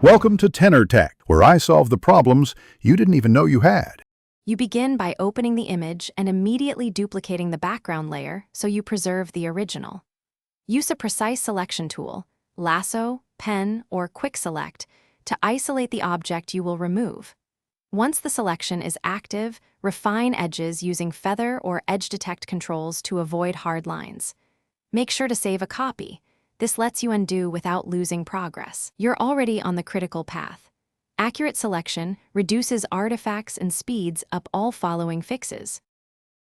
Welcome to Tenor Tech, where I solve the problems you didn't even know you had. You begin by opening the image and immediately duplicating the background layer so you preserve the original. Use a precise selection tool, lasso, pen, or quick select, to isolate the object you will remove. Once the selection is active, refine edges using feather or edge detect controls to avoid hard lines. Make sure to save a copy. This lets you undo without losing progress. You're already on the critical path. Accurate selection reduces artifacts and speeds up all following fixes.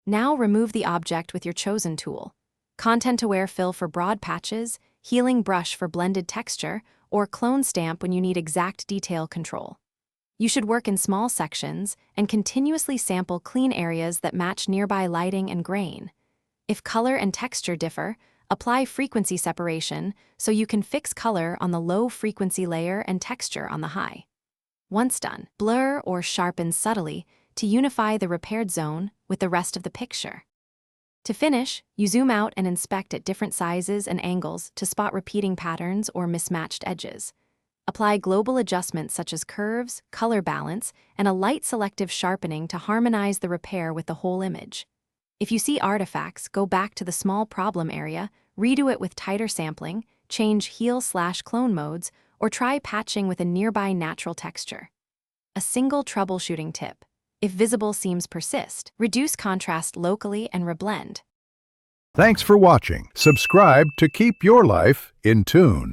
Now remove the object with your chosen tool. Content-aware fill for broad patches, healing brush for blended texture, or clone stamp when you need exact detail control. You should work in small sections and continuously sample clean areas that match nearby lighting and grain. If color and texture differ, apply frequency separation so you can fix color on the low frequency layer and texture on the high. Once done, blur or sharpen subtly to unify the repaired zone with the rest of the picture. To finish, you zoom out and inspect at different sizes and angles to spot repeating patterns or mismatched edges. Apply global adjustments such as curves, color balance, and a light selective sharpening to harmonize the repair with the whole image. If you see artifacts, go back to the small problem area, redo it with tighter sampling, change heal/clone modes, or try patching with a nearby natural texture. A single troubleshooting tip: if visible seams persist, reduce contrast locally and reblend. Thanks for watching. Subscribe to keep your life in tune.